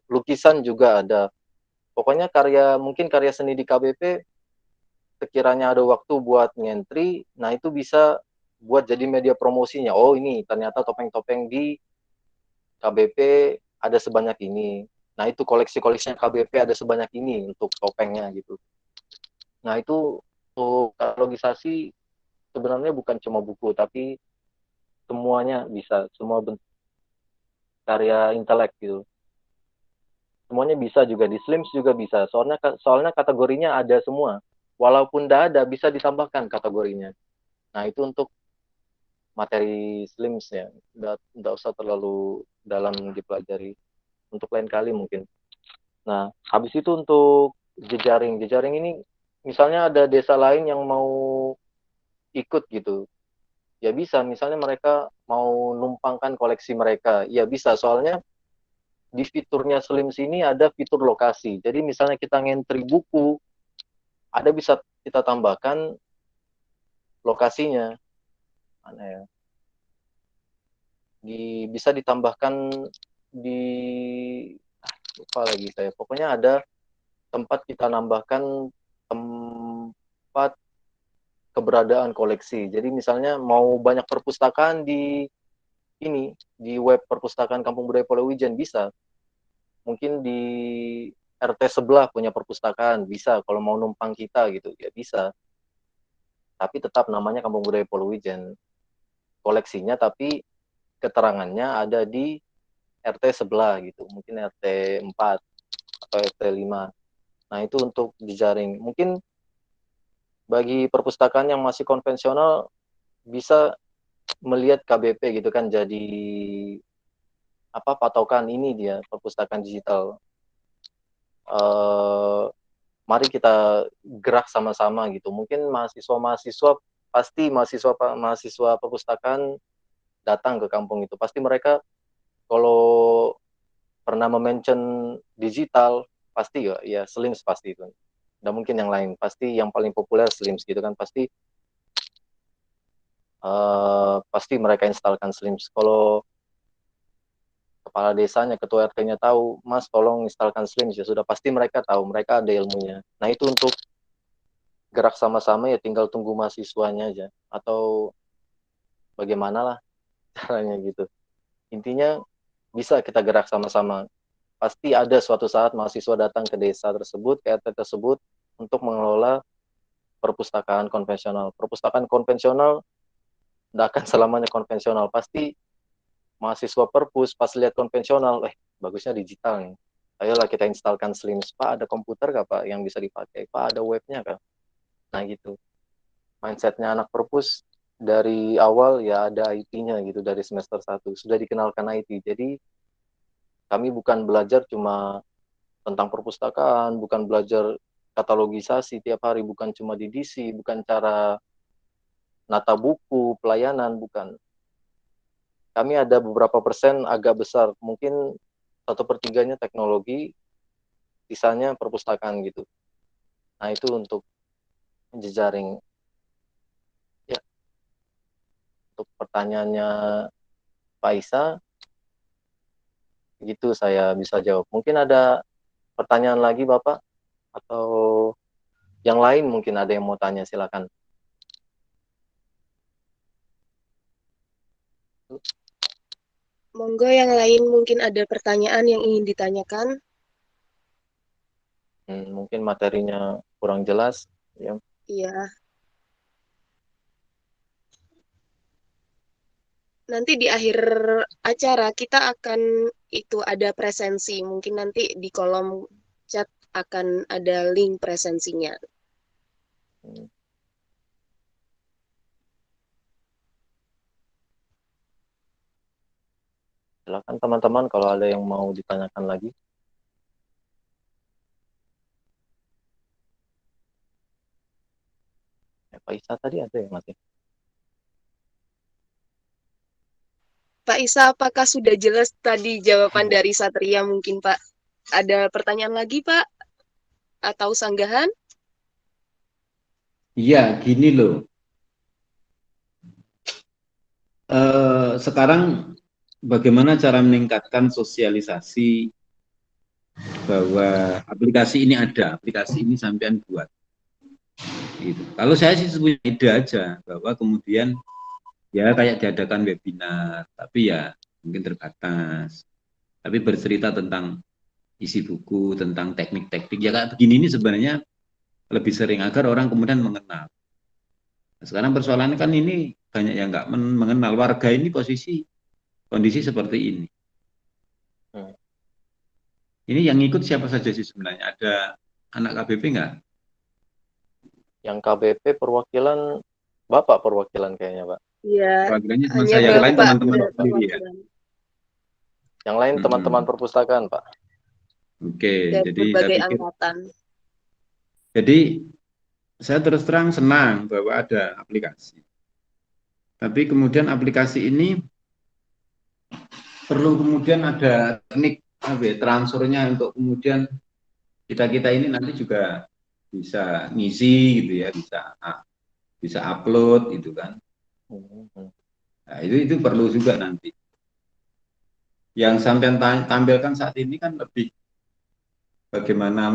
Lukisan juga ada. Pokoknya mungkin karya seni di KBP sekiranya ada waktu buat ngentri, nah itu bisa buat jadi media promosinya. Oh, ini ternyata topeng-topeng di KBP ada sebanyak ini. Nah, itu koleksi-koleksinya KBP ada sebanyak ini untuk topengnya gitu. Nah, itu untuk katalogisasi sebenarnya bukan cuma buku, tapi semuanya bisa, semua bentuk karya intelek gitu. Semuanya bisa juga, di Slims juga bisa. Soalnya kategorinya ada semua. Walaupun tidak ada, bisa ditambahkan kategorinya. Nah, itu untuk materi Slims ya. Nggak usah terlalu dalam dipelajari. Untuk lain kali mungkin. Nah, habis itu untuk jejaring. Jejaring ini misalnya ada desa lain yang mau ikut gitu. Ya bisa, misalnya mereka mau numpangkan koleksi mereka. Ya bisa, soalnya di fiturnya Slims ini ada fitur lokasi. Jadi misalnya kita ngentri buku, ada bisa kita tambahkan lokasinya. Mana ya? Bisa ditambahkan di lupa lagi saya. Pokoknya ada tempat kita nambahkan tempat keberadaan koleksi. Jadi misalnya mau banyak perpustakaan di web perpustakaan Kampung Budaya Polewijen bisa. Mungkin di RT sebelah punya perpustakaan bisa, kalau mau numpang kita gitu ya bisa. Tapi tetap namanya Kampung Budaya Polewijen. Koleksinya tapi keterangannya ada di RT sebelah gitu. Mungkin RT 4 atau RT 5. Nah, itu untuk jejaring. Mungkin bagi perpustakaan yang masih konvensional bisa melihat KBP gitu kan, jadi patokan ini dia perpustakaan digital. Mari kita gerak sama-sama gitu. Mungkin mahasiswa pasti mahasiswa perpustakaan datang ke kampung itu. Pasti mereka kalau pernah mention digital pasti ya Slims pasti itu. Nggak mungkin yang lain. Pasti yang paling populer Slims gitu kan. Pasti mereka instalkan Slims. Kalau kepala desanya, ketua RT-nya tahu, Mas tolong instalkan Slims, ya sudah pasti mereka tahu, mereka ada ilmunya. Nah, itu untuk gerak sama-sama ya tinggal tunggu mahasiswanya aja. Atau bagaimana lah caranya gitu. Intinya bisa kita gerak sama-sama. Pasti ada suatu saat mahasiswa datang ke desa tersebut, ke RT tersebut, untuk mengelola perpustakaan konvensional. Perpustakaan konvensional tidak akan selamanya konvensional. Pasti mahasiswa perpus pas lihat konvensional, bagusnya digital nih. Ayolah kita instalkan Slims. Pak, ada komputer nggak Pak yang bisa dipakai? Pak, ada webnya kah? Nah gitu. Mindsetnya anak perpus dari awal ya ada IT-nya gitu, dari semester 1. Sudah dikenalkan IT. Jadi kami bukan belajar cuma tentang perpustakaan, bukan belajar katalogisasi tiap hari, bukan cuma di DC, bukan cara nata buku, pelayanan, bukan. Kami ada beberapa persen agak besar, mungkin 1/3-nya teknologi, sisanya perpustakaan gitu. Nah, itu untuk jejaring. Ya, untuk pertanyaannya Pak Isa, gitu saya bisa jawab. Mungkin ada pertanyaan lagi Bapak? Atau yang lain mungkin ada yang mau tanya, silakan. Monggo yang lain mungkin ada pertanyaan yang ingin ditanyakan. Mungkin materinya kurang jelas. Ya. Iya. Nanti di akhir acara kita akan itu ada presensi. Mungkin nanti di kolom chat akan ada link presensinya. Silakan teman-teman kalau ada yang mau ditanyakan lagi. Pak Isa tadi ada ya Mas? Pak Isa, apakah sudah jelas tadi jawaban dari Satria mungkin Pak? Ada pertanyaan lagi Pak? Atau sanggahan? Iya, gini loh. Sekarang bagaimana cara meningkatkan sosialisasi bahwa aplikasi ini ada, aplikasi ini sampean buat. Gitu. Kalau saya sih punya ide aja bahwa kemudian ya kayak diadakan webinar, tapi ya mungkin terbatas. Tapi bercerita tentang isi buku, tentang teknik-teknik ya kayak begini ini sebenarnya lebih sering agar orang kemudian mengenal. Nah, sekarang persoalannya kan ini banyak yang nggak mengenal, warga ini kondisi seperti ini. Ini yang ikut siapa saja sih sebenarnya? Ada anak KBP nggak? Yang KBP perwakilan Bapak perwakilan kayaknya, Pak. Iya, Perwakilannya cuma hanya saya, yang lain Bapak teman-teman dari sendiri ya. perwakilan Yang lain teman-teman Mm-mm. perpustakaan, Pak. Oke, dari jadi saya berbagai pikir, angkatan. jadi saya terus terang senang bahwa ada aplikasi. Tapi kemudian aplikasi ini perlu kemudian ada teknik transfernya untuk kemudian kita ini nanti juga bisa ngisi gitu ya, bisa upload gitu kan. Hmm. Nah, itu perlu juga nanti. Yang sampai tampilkan saat ini kan lebih bagaimana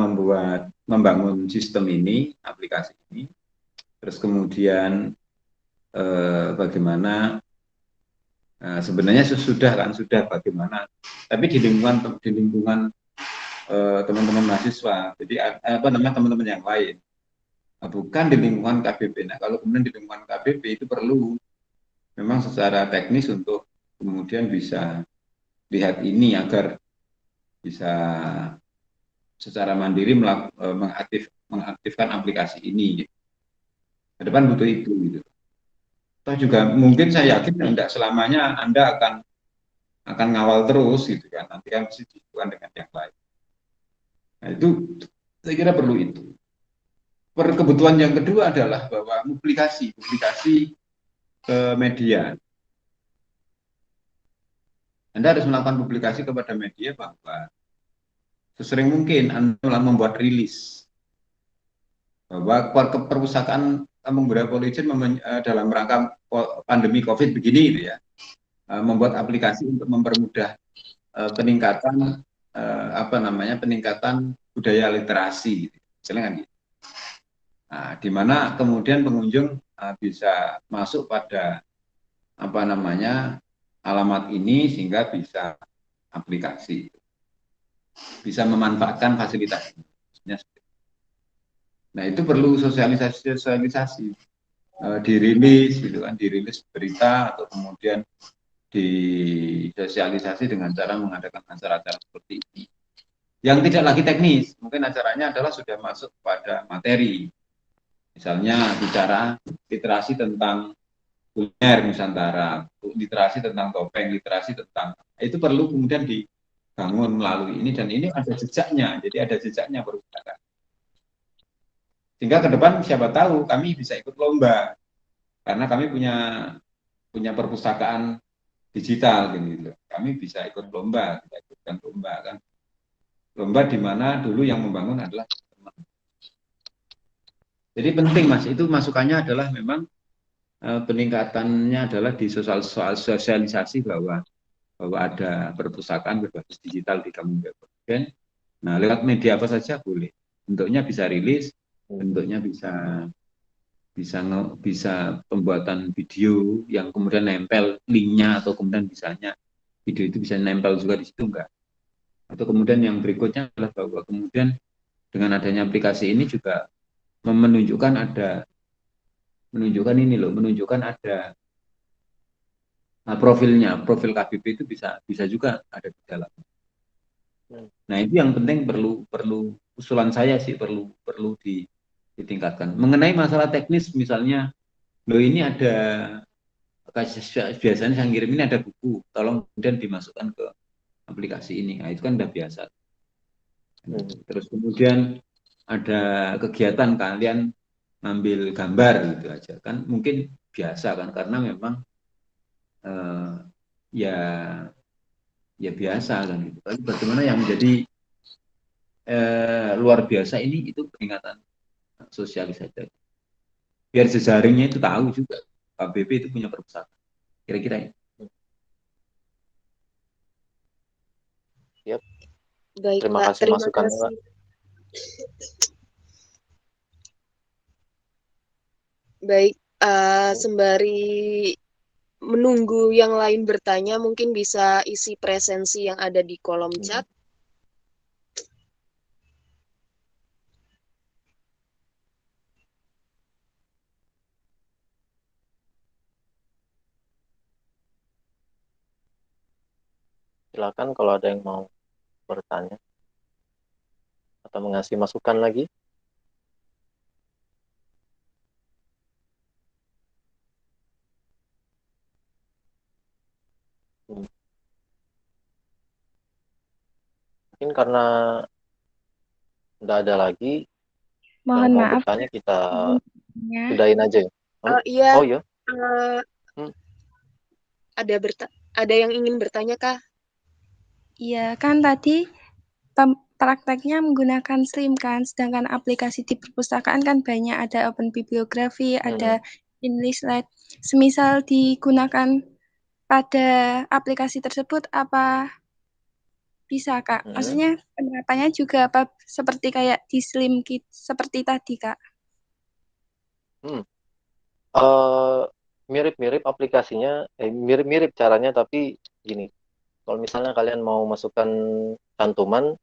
membangun sistem ini, aplikasi ini, terus kemudian bagaimana sebenarnya sudah bagaimana, tapi di lingkungan teman-teman mahasiswa, jadi apa namanya teman-teman yang lain, bukan di lingkungan KBP. Nah, kalau kemudian di lingkungan KBP itu perlu memang secara teknis untuk kemudian bisa lihat ini agar bisa secara mandiri mengaktifkan aplikasi ini. Ke depan butuh itu gitu. Atau juga mungkin saya yakin tidak selamanya Anda akan ngawal terus gitu kan. Nanti kan mesti dilakukan dengan yang lain. Nah, itu saya kira perlu itu. Kebutuhan yang kedua adalah bahwa publikasi ke media. Anda harus melakukan publikasi kepada media bahwa sesering mungkin Anda membuat rilis bahwa perpustakaan Kampung Budaya Policin dalam rangka pandemi COVID begini gitu ya, membuat aplikasi untuk mempermudah peningkatan peningkatan budaya literasi, gitu. Misalnya kan gitu. Nah, di mana kemudian pengunjung bisa masuk pada alamat ini sehingga bisa aplikasi, bisa memanfaatkan fasilitas ini. Nah, itu perlu sosialisasi dirilis gitu kan, dirilis berita atau kemudian disosialisasi dengan cara mengadakan acara-acara seperti ini. Yang tidak lagi teknis, mungkin acaranya adalah sudah masuk pada materi. Misalnya bicara literasi tentang kuliner Nusantara, literasi tentang topeng, literasi tentang itu perlu kemudian dibangun melalui ini, dan ini ada jejaknya, jadi ada jejaknya perpustakaan. Sehingga ke depan siapa tahu kami bisa ikut lomba karena kami punya perpustakaan digital gitu. Kami bisa ikut lomba, kita ikutkan lomba kan. Lomba di mana dulu yang membangun adalah teman. Jadi penting Mas, itu masukannya adalah memang peningkatannya adalah di soal sosialisasi bahwa ada perpustakaan berbasis digital di Kampung Budaya. Nah, lewat media apa saja boleh. Bentuknya bisa rilis, bentuknya bisa pembuatan video yang kemudian nempel linknya, atau kemudian misalnya video itu bisa nempel juga di situ enggak. Atau kemudian yang berikutnya adalah bahwa kemudian dengan adanya aplikasi ini juga menunjukkan ada profilnya, profil KBP itu bisa juga ada di dalam. Nah, itu yang penting, perlu usulan saya sih, perlu ditingkatkan. Mengenai masalah teknis misalnya, ini ada biasanya saya kirim ini ada buku, tolong kemudian dimasukkan ke aplikasi ini. Nah, itu kan udah biasa. Terus kemudian ada kegiatan kalian ngambil gambar gitu aja kan, mungkin biasa kan, karena memang ya biasa kan gitu. Tapi bagaimana yang menjadi luar biasa ini, itu peringatan sosialisasi. Biar jejaringnya itu tahu juga KBP itu punya perpustakaan. Kira-kira ya. Yep. Baik, Terima Pak. kasih Terima masukannya, kasih. Pak. Baik, sembari menunggu yang lain bertanya, mungkin bisa isi presensi yang ada di kolom chat. Silakan kalau ada yang mau bertanya. atau mengasih masukan lagi? Hmm, Mungkin karena nggak ada lagi yang Mohon mau maaf, bertanya, kita ya. sudahin aja ya. Iya, Oh iya, eh, ada yang ingin bertanya kah? Iya, kan tadi prakteknya menggunakan Slim kan, sedangkan aplikasi di perpustakaan kan banyak, ada Open Bibliografi, ada InListLite. Semisal digunakan pada aplikasi tersebut, apa bisa, Kak? Maksudnya penerapannya juga apa seperti kayak di Slim seperti tadi, Kak? Mirip-mirip aplikasinya, mirip-mirip caranya, tapi gini, kalau misalnya kalian mau masukkan cantuman,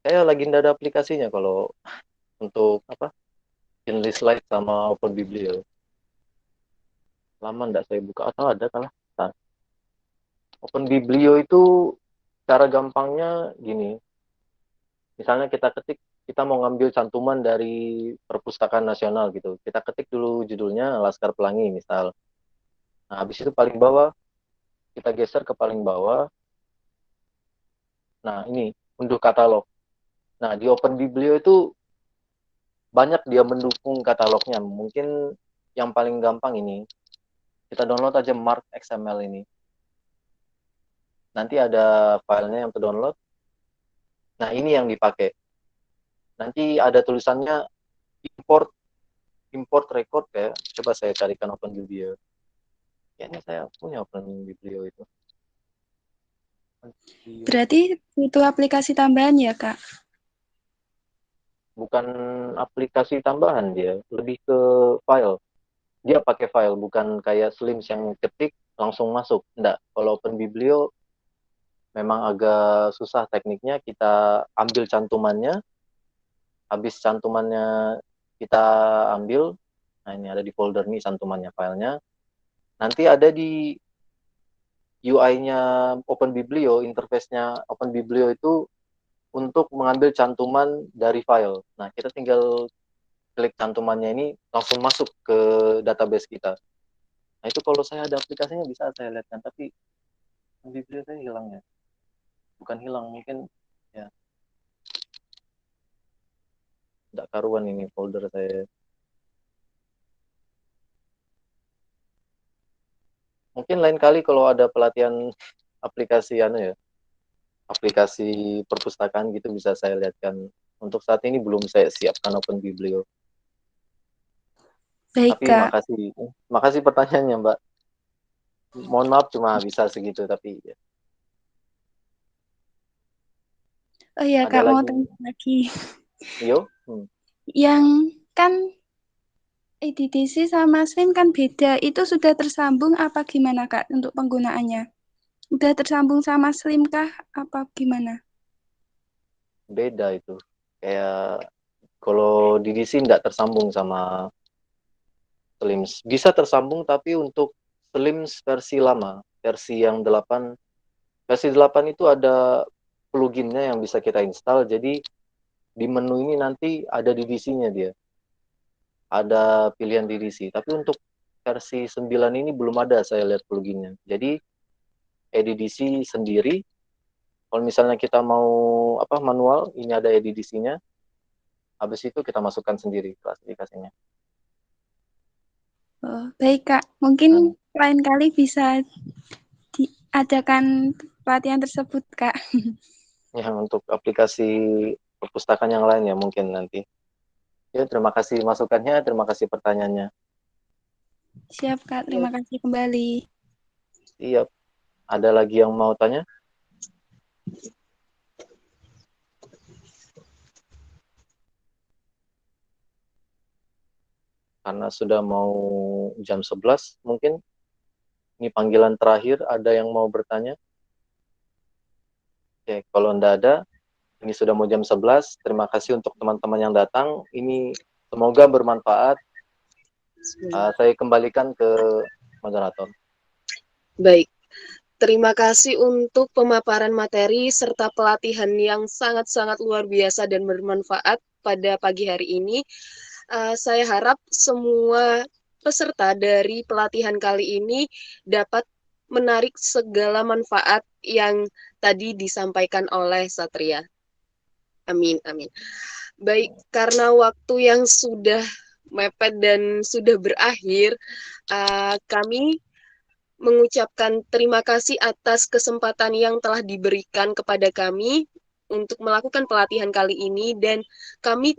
saya lagi nggak ada aplikasinya kalau untuk apa, InListLite sama Open Biblio. Lama nggak saya buka, atau ada kalah. Nah, Open Biblio itu cara gampangnya gini, misalnya kita mau ngambil cantuman dari Perpustakaan Nasional gitu, kita ketik dulu judulnya Laskar Pelangi misal. Nah, habis itu paling bawah, kita geser ke paling bawah. Nah, ini unduh katalog. Nah, di Open Biblio itu banyak dia mendukung katalognya. Mungkin yang paling gampang ini, kita download aja Mark XML ini. Nanti ada filenya yang terdownload. Nah, ini yang dipakai. Nanti ada tulisannya import record, kayak coba saya carikan Open Biblio. Kayaknya saya punya Open Biblio itu. Berarti butuh aplikasi tambahan ya, Kak? Bukan aplikasi tambahan, dia lebih ke file. Dia pakai file, bukan kayak Slims yang ketik langsung masuk. Enggak, kalau Open Biblio memang agak susah tekniknya. Kita ambil cantumannya, habis cantumannya kita ambil, nah ini ada di folder nih cantumannya, filenya. Nanti ada di UI-nya Open Biblio, interface-nya Open Biblio itu untuk mengambil cantuman dari file. Nah, kita tinggal klik cantumannya ini, langsung masuk ke database kita. Nah, itu kalau saya ada aplikasinya bisa saya lihatkan, tapi Biblio saya hilang ya. Bukan hilang, mungkin ya tidak karuan ini folder saya. Mungkin lain kali kalau ada pelatihan aplikasi aplikasi perpustakaan gitu bisa saya lihatkan. Untuk saat ini belum saya siapkan Open Biblio. Baik, Tapi Kak. makasih pertanyaannya, Mbak. Mohon maaf cuma bisa segitu, tapi ya. Oh iya, Ada Kak, mau lagi? tanya lagi. Yo? Yang kan EDDC sama Slim kan beda. Itu sudah tersambung apa gimana, Kak, untuk penggunaannya? Udah tersambung sama Slim kah? Apa gimana? Beda itu. Kayak kalau di DC nggak tersambung sama Slims. Bisa tersambung, tapi untuk Slims versi lama, versi yang 8, versi 8 itu ada pluginnya yang bisa kita install. Jadi di menu ini nanti ada di DC-nya dia. Ada pilihan di DC. Tapi untuk versi 9 ini belum ada saya lihat pluginnya. Jadi EDDC sendiri. Kalau misalnya kita mau manual, ini ada EDDC-nya. Habis itu kita masukkan sendiri klasifikasinya. Oh, baik, Kak. Mungkin lain kali bisa diadakan pelatihan tersebut, Kak. Ya, untuk aplikasi perpustakaan yang lain ya mungkin nanti. Ya, terima kasih masukannya, terima kasih pertanyaannya. Siap, Kak. Terima kasih kembali. Iya, ada lagi yang mau tanya? Karena sudah mau jam 11 mungkin. Ini panggilan terakhir, ada yang mau bertanya? Oke, kalau enggak ada, ini sudah mau jam 11. Terima kasih untuk teman-teman yang datang. Ini semoga bermanfaat. Saya kembalikan ke moderator. Baik. Terima kasih untuk pemaparan materi serta pelatihan yang sangat-sangat luar biasa dan bermanfaat pada pagi hari ini. Saya harap semua peserta dari pelatihan kali ini dapat menarik segala manfaat yang tadi disampaikan oleh Satria. Amin, amin. Baik, karena waktu yang sudah mepet dan sudah berakhir, kami mengucapkan terima kasih atas kesempatan yang telah diberikan kepada kami untuk melakukan pelatihan kali ini, dan kami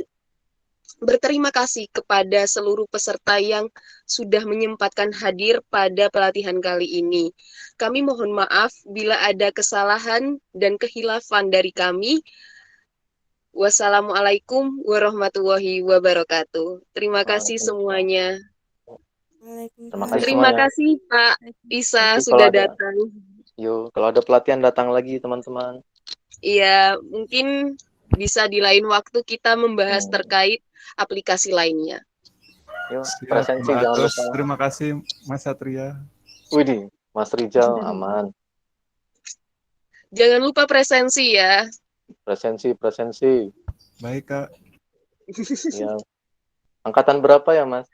berterima kasih kepada seluruh peserta yang sudah menyempatkan hadir pada pelatihan kali ini. Kami mohon maaf bila ada kesalahan dan kehilafan dari kami. Wassalamualaikum warahmatullahi wabarakatuh. Terima kasih semuanya. Terima kasih Terima semuanya. kasih Pak Isa Nanti sudah kalau ada, datang. kalau ada pelatihan datang lagi teman-teman. Iya, mungkin bisa di lain waktu kita membahas terkait aplikasi lainnya. Yuk, Siap, presensi Mbak jangan Atus. lupa. Terima kasih Mas Satria. Widih, Mas Rijal aman. Jangan lupa presensi ya. Presensi. Baik, Kak. Ya. Angkatan berapa ya, Mas?